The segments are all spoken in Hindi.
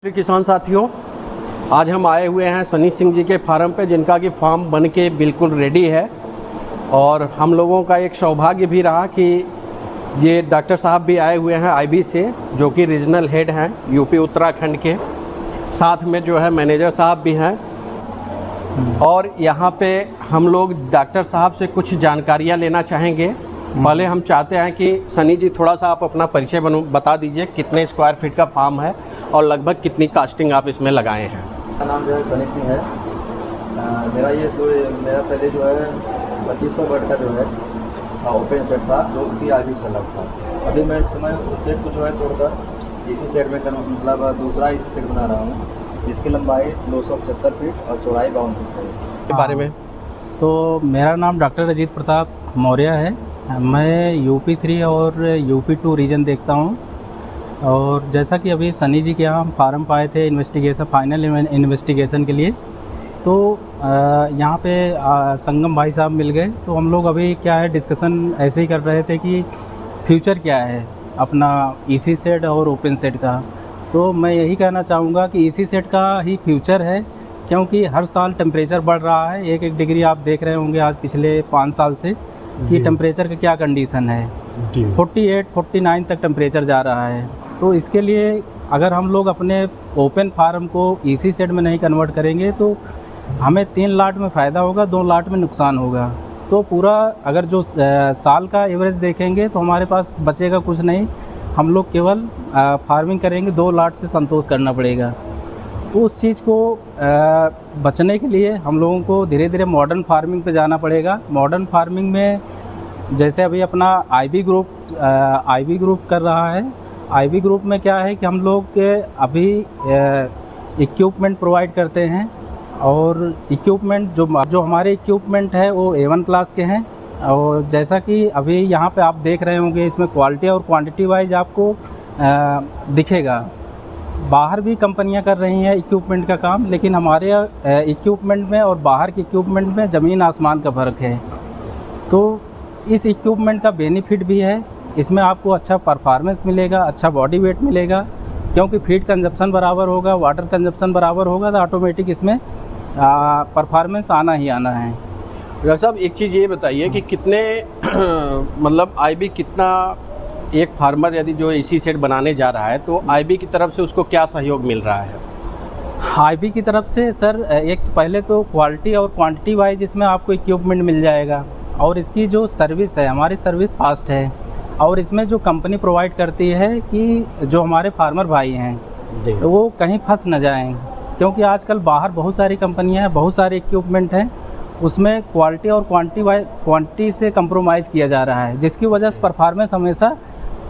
किसान साथियों, आज हम आए हुए हैं सनी सिंह जी के फार्म पे, जिनका कि फार्म बन के बिल्कुल रेडी है। और हम लोगों का एक सौभाग्य भी रहा कि ये डॉक्टर साहब भी आए हुए हैं आईबी से, जो कि रीजनल हेड हैं यूपी उत्तराखंड के। साथ में जो है मैनेजर साहब भी हैं। और यहाँ पे हम लोग डॉक्टर साहब से कुछ जानकारियाँ लेना चाहेंगे। पहले हम चाहते हैं कि सनी जी थोड़ा सा आप अपना परिचय बता दीजिए, कितने स्क्वायर फीट का फार्म है और लगभग कितनी कास्टिंग आप इसमें लगाए हैं। मेरा नाम जो है सनी सिंह है। मेरा पहले जो है 2500 बेड का जो है ओपन सेट था, जो कि आईबी से अलग था। अभी मैं इस समय उस सेट को जो है तोड़कर इसी सेट में मतलब दूसरा इसी सेट बना रहा हूँ, जिसकी लंबाई 275 फीट और चौड़ाई 52 फीट है। के बारे में तो मेरा नाम डॉक्टर अजीत प्रताप मौर्य है। मैं यूपी 3 और यूपी 2 रीजन देखता हूँ। और जैसा कि अभी सनी जी के यहाँ हम फार्म पाए थे इन्वेस्टिगेशन, फाइनल इन्वेस्टिगेशन के लिए, तो यहाँ पे संगम भाई साहब मिल गए। तो हम लोग अभी क्या है डिस्कशन ऐसे ही कर रहे थे कि फ्यूचर क्या है अपना ईसी सेट और ओपन सेट का। तो मैं यही कहना चाहूँगा कि ईसी सेट का ही फ्यूचर है, क्योंकि हर साल टेम्परेचर बढ़ रहा है। 1-1 डिग्री आप देख रहे होंगे आज पिछले 5 साल से कि टेम्परेचर का क्या कंडीशन है। 48-49 तक टेम्परेचर जा रहा है। तो इसके लिए अगर हम लोग अपने ओपन फार्म को ईसी सेट में नहीं कन्वर्ट करेंगे तो हमें 3 लाट में फ़ायदा होगा, 2 लाट में नुकसान होगा। तो पूरा अगर जो साल का एवरेज देखेंगे तो हमारे पास बचेगा कुछ नहीं। हम लोग केवल फार्मिंग करेंगे, 2 लाट से संतोष करना पड़ेगा। तो उस चीज़ को बचने के लिए हम लोगों को धीरे धीरे मॉडर्न फार्मिंग पे जाना पड़ेगा। मॉडर्न फार्मिंग में जैसे अभी अपना आईबी ग्रुप कर रहा है। आईबी ग्रुप में क्या है कि हम लोग अभी इक्विपमेंट प्रोवाइड करते हैं, और इक्विपमेंट जो हमारे इक्विपमेंट है वो A1 क्लास के हैं। और जैसा कि अभी यहाँ पे आप देख रहे होंगे, इसमें क्वालिटी और क्वांटिटी वाइज आपको दिखेगा। बाहर भी कंपनियां कर रही हैं इक्विपमेंट का काम, लेकिन हमारे इक्विपमेंट में और बाहर के इक्विपमेंट में ज़मीन आसमान का फ़र्क है। तो इस इक्विपमेंट का बेनिफिट भी है, इसमें आपको अच्छा परफॉर्मेंस मिलेगा, अच्छा बॉडी वेट मिलेगा, क्योंकि फीड कंजप्शन बराबर होगा, वाटर कंजप्शन बराबर होगा, तो ऑटोमेटिक इसमें परफॉर्मेंस आना ही आना है। डॉक्टर साहब एक चीज़ ये बताइए कि कितने मतलब आईबी कितना, एक फार्मर यदि जो इसी सेट बनाने जा रहा है तो आईबी की तरफ से उसको क्या सहयोग मिल रहा है? आईबी की तरफ से सर एक तो पहले तो क्वालिटी और क्वांटिटी वाइज इसमें आपको इक्विपमेंट मिल जाएगा, और इसकी जो सर्विस है, हमारी सर्विस फास्ट है। और इसमें जो कंपनी प्रोवाइड करती है कि जो हमारे फार्मर भाई हैं वो कहीं फंस न जाएं, क्योंकि आजकल बाहर बहुत सारी कंपनियां हैं, बहुत सारे इक्विपमेंट हैं, उसमें क्वालिटी और क्वांटिटी से कंप्रोमाइज़ किया जा रहा है, जिसकी वजह से परफॉर्मेंस हमेशा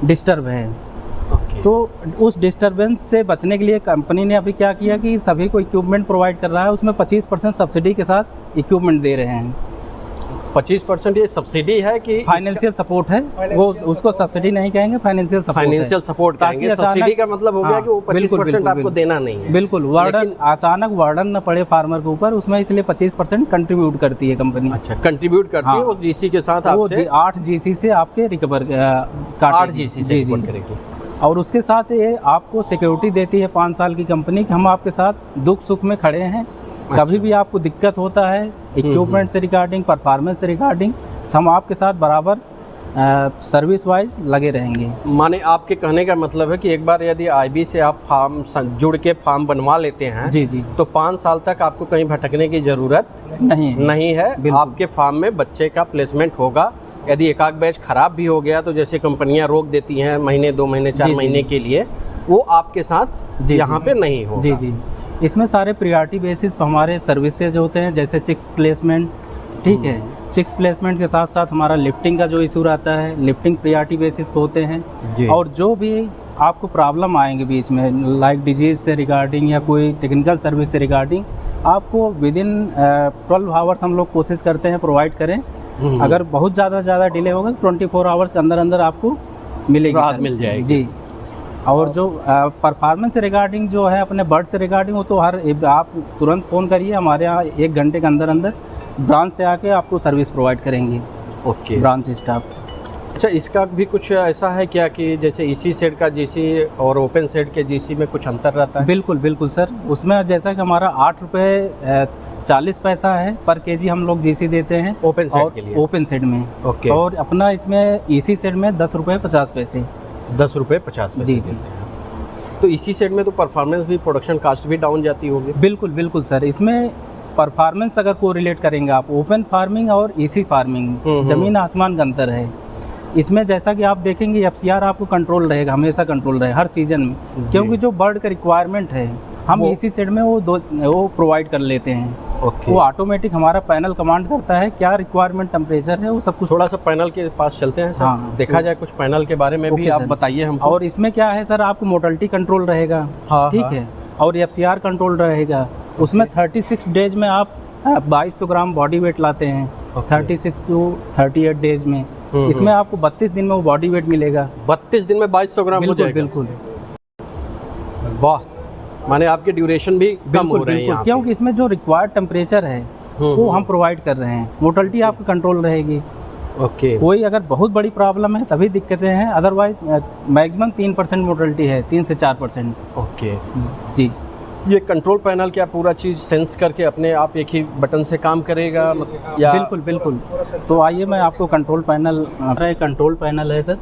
डिस्टर्ब है। तो उस डिस्टर्बेंस से बचने के लिए कंपनी ने अभी क्या किया कि सभी को इक्विपमेंट प्रोवाइड कर रहा है, उसमें 25% सब्सिडी के साथ इक्विपमेंट दे रहे हैं। 25% ये सब्सिडी है कि फाइनेंशियल सपोर्ट है, वो उसको सब्सिडी नहीं कहेंगे, फाइनेंशियल सपोर्ट कहेंगे। सब्सिडी का मतलब हो गया कि वो 25% आपको देना नहीं है। बिल्कुल, अचानक वार्डन न पड़े फार्मर के ऊपर, उसमें इसलिए 25% कंट्रीब्यूट करती है कंपनी। अच्छा, कंट्रीब्यूट करती है, उस जीसी के साथ वो 8 जीसी से आपके रिकवर 8 जीसी से रिकवर करेगी। और उसके साथ ये आपको सिक्योरिटी देती है 5 साल की कंपनी कि हम आपके साथ दुख सुख में खड़े हैं। कभी भी आपको दिक्कत होता है इक्विपमेंट से रिगार्डिंग, परफॉर्मेंस से रिगार्डिंग, तो हम आपके साथ बराबर सर्विस वाइज लगे रहेंगे। माने आपके कहने का मतलब है कि एक बार यदि आईबी से आप फार्म जुड़ के फार्म बनवा लेते हैं जी तो 5 साल तक आपको कहीं भटकने की ज़रूरत नहीं है। आपके फार्म में बच्चे का प्लेसमेंट होगा। यदि एक-आध बैच ख़राब भी हो गया तो जैसे कंपनियां रोक देती हैं महीने, 2 महीने, 4 महीने के लिए, वो आपके साथ यहाँ पे नहीं होगा। जी इसमें सारे प्रायोरिटी बेसिस पर हमारे सर्विसेज होते हैं, जैसे चिक्स प्लेसमेंट, ठीक है। चिक्स प्लेसमेंट के साथ साथ हमारा लिफ्टिंग का जो इशू रहता है, लिफ्टिंग प्रायोरिटी बेसिस पे होते हैं। और जो भी आपको प्रॉब्लम आएंगे बीच में, लाइक डिजीज़ से रिगार्डिंग या कोई टेक्निकल सर्विस से रिगार्डिंग, आपको विदिन 12 आवर्स हम लोग कोशिश करते हैं प्रोवाइड करें। अगर बहुत ज़्यादा डिले होगा तो 24 आवर्स के अंदर आपको मिलेगी, मिल जाएगी जी। और जो परफॉर्मेंस से रिगार्डिंग जो है अपने बर्ड से रिगार्डिंग, वो तो आप तुरंत फ़ोन करिए, हमारे यहाँ 1 घंटे के अंदर ब्रांच से आके आपको सर्विस प्रोवाइड करेंगे। Okay, branch staff. अच्छा, इसका भी कुछ ऐसा है क्या कि जैसे इसी सेट का जीसी और ओपन सेट के जीसी में कुछ अंतर रहता है? बिल्कुल बिल्कुल सर, उसमें जैसा कि हमारा 8 रुपये 40 पैसा है पर केजी हम लोग जीसी देते हैं ओपन सेट के लिए? ओपन सेट में। ओके। और अपना इसमें इसी सेट में 10 रुपये 50 पैसे। 10 रुपये 50 पैसे जी जी। देते हैं। तो इसी सेट में तो परफॉर्मेंस भी, प्रोडक्शन कास्ट भी डाउन जाती होगी? बिल्कुल बिल्कुल सर, इसमें परफॉर्मेंस अगर को रिलेट करेंगे आप, ओपन फार्मिंग और इसी फार्मिंग ज़मीन आसमान का अंतर है। इसमें जैसा कि आप देखेंगे एफसीआर आपको कंट्रोल रहेगा, हमेशा कंट्रोल रहे हर सीजन में, क्योंकि जो बर्ड का रिक्वायरमेंट है हम इसी सेट में वो प्रोवाइड कर लेते हैं। ओके। वो ऑटोमेटिक हमारा पैनल कमांड करता है क्या रिक्वायरमेंट टेम्परेचर है वो सब कुछ। थोड़ा सा पैनल के पास चलते हैं सर, हाँ, देखा जाए कुछ पैनल के बारे में भी ओके आप सर। बताइए हमको। और इसमें क्या है सर, आपको मोर्टेलिटी कंट्रोल रहेगा, हाँ, ठीक हाँ। है, और एफसीआर कंट्रोल रहेगा। उसमें 36 डेज में आप 2200 ग्राम बॉडी वेट लाते हैं, 36 टू 38 डेज में। इसमें आपको 32 दिन में वो बॉडी वेट मिलेगा। 32 दिन में 2200 ग्राम हो जाएगा? बिल्कुल। वाह, माने आपके ड्यूरेशन भी कम हो रहे हैं यहाँ पे। क्योंकि इसमें जो रिक्वायर्ड टेम्परेचर है वो हम प्रोवाइड कर रहे हैं। मोर्टेलिटी आपकी कंट्रोल रहेगी। ओके। कोई अगर बहुत बड़ी प्रॉब्लम है तभी दिक्कतें हैं, अदरवाइज मैक्सिमम 3% मोर्टेलिटी है, 3 से 4%। ओके जी। ये कंट्रोल पैनल क्या पूरा चीज़ सेंस करके अपने आप एक ही बटन से काम करेगा या? बिल्कुल बिल्कुल। तो आइए मैं आपको कंट्रोल पैनल, हमारा एक कंट्रोल पैनल है सर।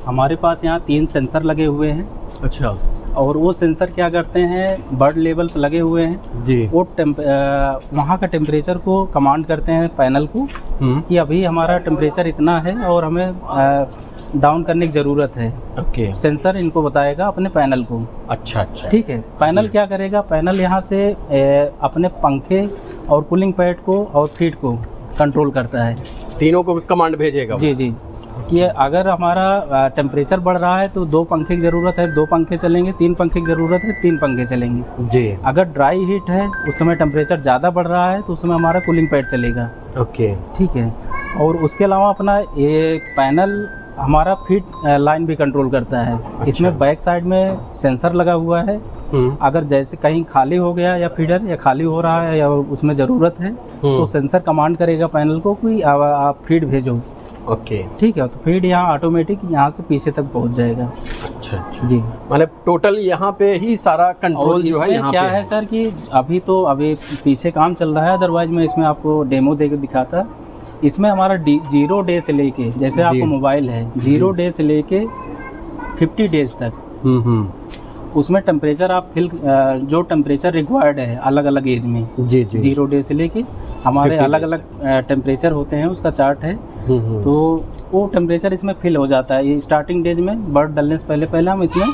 हमारे पास यहाँ 3 सेंसर लगे हुए हैं। अच्छा। और वो सेंसर क्या करते हैं, बर्ड लेवल पर लगे हुए हैं जी। वो वहाँ का टेम्परेचर को कमांड करते हैं पैनल को कि अभी हमारा टेम्परेचर इतना है और हमें डाउन करने की ज़रूरत है। ओके। सेंसर इनको बताएगा अपने पैनल को। अच्छा अच्छा। ठीक है। पैनल क्या करेगा, पैनल यहाँ से अपने पंखे और कूलिंग पैड को और फीड को कंट्रोल करता है। तीनों को कमांड भेजेगा? जी जी। कि अगर हमारा टेम्परेचर बढ़ रहा है तो 2 पंखे की ज़रूरत है, 2 पंखे चलेंगे। 3 पंखे की ज़रूरत है, 3 पंखे चलेंगे। जी। अगर ड्राई हीट है, उस समय टेम्परेचर ज़्यादा बढ़ रहा है तो उसमें हमारा कूलिंग पैड चलेगा। ओके। ठीक है। और उसके अलावा अपना एक पैनल हमारा फीड लाइन भी कंट्रोल करता है। अच्छा। इसमें बैक साइड में सेंसर लगा हुआ है। अगर जैसे कहीं खाली हो गया या फीडर या खाली हो रहा है या उसमें ज़रूरत है तो सेंसर कमांड करेगा पैनल को कि आप फीड भेजो। ओके। ठीक है। तो फीड यहाँ ऑटोमेटिक यहाँ से पीछे तक पहुँच जाएगा। अच्छा जी। मतलब टोटल यहाँ पे ही सारा कंट्रोल जो है यहाँ क्या है सर कि अभी पीछे काम चल रहा है, अदरवाइज मैं इसमें आपको डेमो दे के दिखाता। इसमें हमारा 0 डे से लेके, जैसे आपको मोबाइल है, 0 डे से लेके 50 डेज तक उसमें टेम्परेचर आप जो टेम्परेचर रिक्वायर्ड है अलग अलग एज में। जी जी। 0 डे से लेके हमारे अलग अलग टेम्परेचर होते हैं, उसका चार्ट है। तो वो टेम्परेचर इसमें फिल हो जाता है। ये स्टार्टिंग डेज में बर्ड डलने से पहले हम इसमें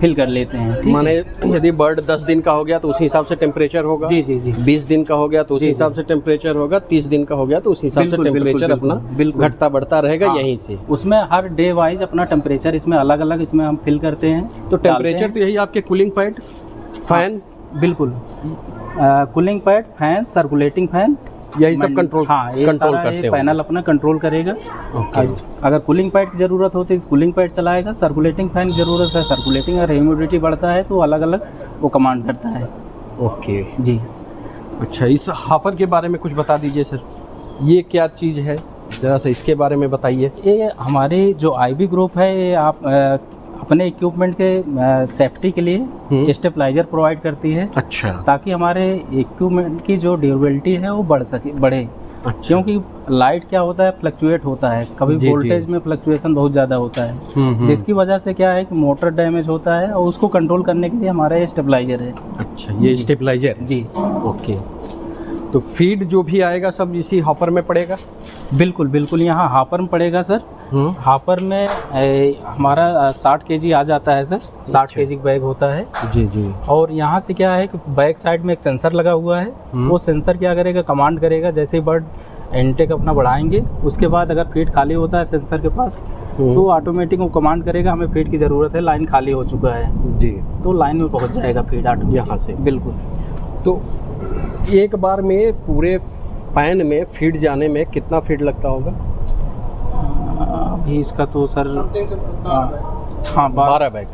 फिल कर लेते हैं। माने यदि बर्ड 10 दिन का हो गया तो उसी हिसाब से टेम्परेचर होगा? जी जी जी। 20 दिन का हो गया तो उसी हिसाब से टेम्परेचर होगा, 30 दिन का हो गया तो उसी हिसाब से टेम्परेचर अपना घटता बढ़ता रहेगा। हाँ। यहीं से उसमें हर डे वाइज अपना टेम्परेचर इसमें अलग अलग इसमें हम फिल करते हैं। तो टेम्परेचर तो यही आपके कूलिंग पैड, फैन? बिल्कुल। Cooling pad, fan, circulating fan, यही सब कंट्रोल करते हैं। पैनल अपना कंट्रोल करेगा। अगर कूलिंग पैड की ज़रूरत होती है तो कूलिंग पैड चलाएगा, सर्कुलेटिंग फैन की ज़रूरत है सर्कुलेटिंग, अगर ह्यूमिडिटी बढ़ता है तो अलग अलग वो कमांड करता है। ओके जी। अच्छा, इस हॉपर के बारे में कुछ बता दीजिए सर, ये क्या चीज़ है, ज़रा सा इसके बारे में बताइए। ये हमारी जो आईबी ग्रुप है, ये आप अपने इक्विपमेंट के सेफ्टी के लिए स्टेबलाइजर प्रोवाइड करती है। अच्छा। ताकि हमारे इक्विपमेंट की जो ड्यूरेबिलिटी है वो बढ़े। अच्छा। क्योंकि लाइट क्या होता है, फ्लक्चुएट होता है, कभी वोल्टेज में फ्लक्चुएशन बहुत ज़्यादा होता है, जिसकी वजह से क्या है कि मोटर डैमेज होता है और उसको कंट्रोल करने के लिए हमारा ये स्टेबलाइजर है। अच्छा, ये स्टेबलाइजर? जी। ओके। तो फीड जो भी आएगा सब इसी हॉपर में पड़ेगा? बिल्कुल बिल्कुल, यहाँ हॉपर में पड़ेगा सर। हॉपर में हमारा 60 केजी आ जाता है सर। 60 केजी बैग होता है। जी जी। और यहाँ से क्या है कि बैक साइड में एक सेंसर लगा हुआ है। वो सेंसर क्या करेगा, कमांड करेगा, जैसे ही बर्ड इनटेक अपना बढ़ाएंगे उसके बाद अगर फीड खाली होता है सेंसर के पास तो ऑटोमेटिक वो कमांड करेगा हमें फीड की ज़रूरत है, लाइन खाली हो चुका है जी, तो लाइन में पहुँच जाएगा फीड ऑटोमेटिक यहाँ से। बिल्कुल। तो एक बार में पूरे पैन में फीड जाने में कितना फीड लगता होगा? अभी इसका तो सर हाँ 12 बैग,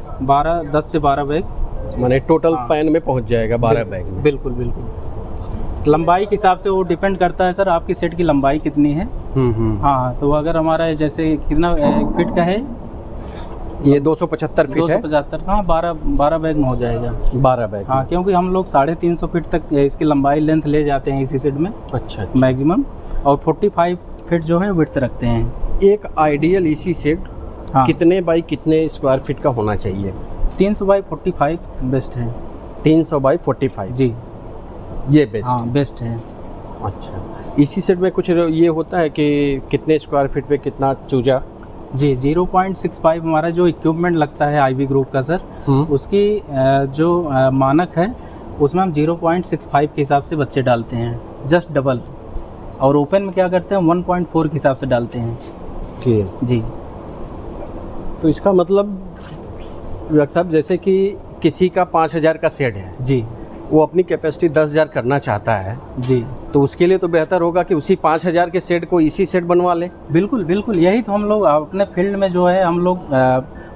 10 से 12 बैग माने टोटल पैन में पहुंच जाएगा 12 बैग में। बिल्कुल बिल्कुल। लंबाई के हिसाब से वो डिपेंड करता है सर, आपकी सेट की लंबाई कितनी है हाँ, तो अगर हमारा जैसे कितना फीट का है, ये 275 फीट है। 275, हाँ 12 बैग में हो जाएगा। 12 बैग। हाँ, क्योंकि हम लोग 350 फीट तक इसकी लंबाई लेंथ ले जाते हैं इसी सेट में अच्छा। मैक्सिमम, और 45 फीट जो है विड्थ रखते हैं। एक आइडियल इसी सेट हाँ, कितने बाई कितने स्क्वायर फीट का होना चाहिए? 300 बाई 45 बेस्ट है। 300 बाई 45 जी, ये बेस्ट हाँ है। बेस्ट है। अच्छा, इसी सेट में कुछ ये होता है कि कितने स्क्वायर फीट पे कितना चूजा? जी, 0.65 हमारा जो इक्विपमेंट लगता है आईबी ग्रुप का सर, उसकी जो मानक है उसमें हम 0.65 के हिसाब से बच्चे डालते हैं, जस्ट डबल। और ओपन में क्या करते हैं 1.4 के हिसाब से डालते हैं। कि जी, तो इसका मतलब डॉक्टर साहब जैसे कि किसी का 5000 का सेट है, जी, वो अपनी कैपेसिटी 10,000 करना चाहता है, जी, तो उसके लिए तो बेहतर होगा कि उसी 5000 के सेट को इसी सेट बनवा ले। बिल्कुल बिल्कुल, यही तो हम लोग अपने फील्ड में जो है हम लोग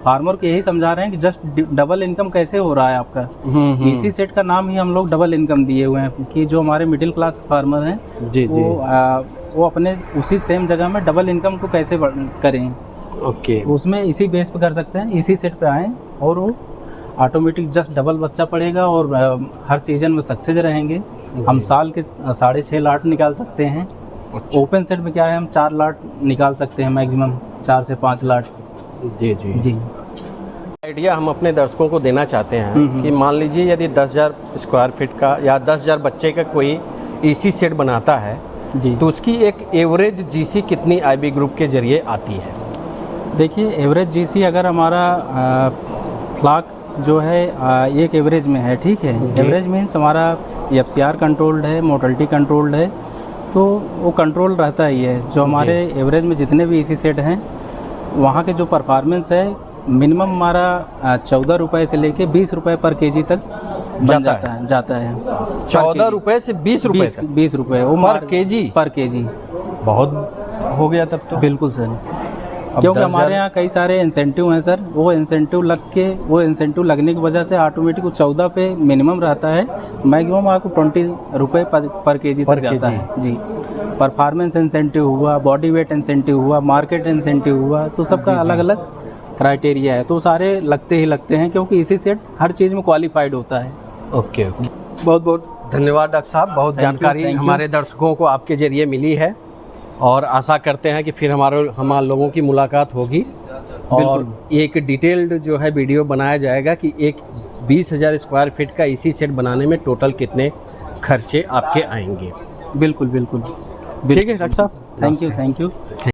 फार्मर को यही समझा रहे हैं कि जस्ट डबल इनकम कैसे हो रहा है आपका। इसी सेट का नाम ही हम लोग डबल इनकम दिए हुए हैं कि जो हमारे मिडिल क्लास फार्मर हैं जी जी, वो अपने उसी सेम जगह में डबल इनकम को कैसे करें, ओके। तो उसमें इसी बेस पे कर सकते हैं। इसी सेट पे आएँ और वो ऑटोमेटिक जस्ट डबल बच्चा पड़ेगा और हर सीजन में सक्सेस रहेंगे। हम साल के 6.5 लाट निकाल सकते हैं। ओपन सेट में क्या है, हम 4 लाट निकाल सकते हैं मैक्सिमम, 4 से 5 लाट। जी जी जी, आइडिया हम अपने दर्शकों को देना चाहते हैं कि मान लीजिए यदि 10,000 स्क्वायर फीट का या 10,000 बच्चे का कोई ईसी सेट बनाता है, जी, तो उसकी एक एवरेज जीसी कितनी आईबी ग्रुप के जरिए आती है? देखिए एवरेज जीसी अगर हमारा फ्लाक जो है एक एवरेज में है, ठीक है। एवरेज मीन्स हमारा एफसीआर कंट्रोल्ड है, मोर्टेलिटी कंट्रोल्ड है, तो वो कंट्रोल रहता ही है। जो हमारे एवरेज में जितने भी इसी सेट हैं वहाँ के जो परफॉर्मेंस है मिनिमम हमारा 14 रुपये से लेके 20 रुपये पर केजी तक बन जाता है। 14 रुपये से 20 रुपये तक? 20 रुपये वो पर केजी? पर केजी। बहुत हो गया तब तो। बिल्कुल सर, क्योंकि हमारे यहाँ कई सारे इंसेंटिव हैं सर, वो इंसेंटिव लगने की वजह से ऑटोमेटिक 14 पे मिनिमम रहता है, मैक्सिमम आपको 20 रुपये पर केजी तक जाता है। जी, परफॉर्मेंस इंसेंटिव हुआ, बॉडी वेट इंसेंटिव हुआ, मार्केट इंसेंटिव हुआ, तो सबका अलग अलग क्राइटेरिया है, तो सारे लगते ही लगते हैं क्योंकि इसी सेट हर चीज़ में क्वालिफाइड होता है। ओके, बहुत बहुत धन्यवाद डॉक्टर साहब, बहुत जानकारी हमारे दर्शकों को आपके जरिए मिली है और आशा करते हैं कि फिर हमारे लोगों की मुलाकात होगी और एक डिटेल्ड जो है वीडियो बनाया जाएगा कि एक 20,000 स्क्वायर फीट का इसी सेट बनाने में टोटल कितने खर्चे आपके आएंगे। बिल्कुल बिल्कुल, ठीक है डॉक्टर साहब, थैंक यू।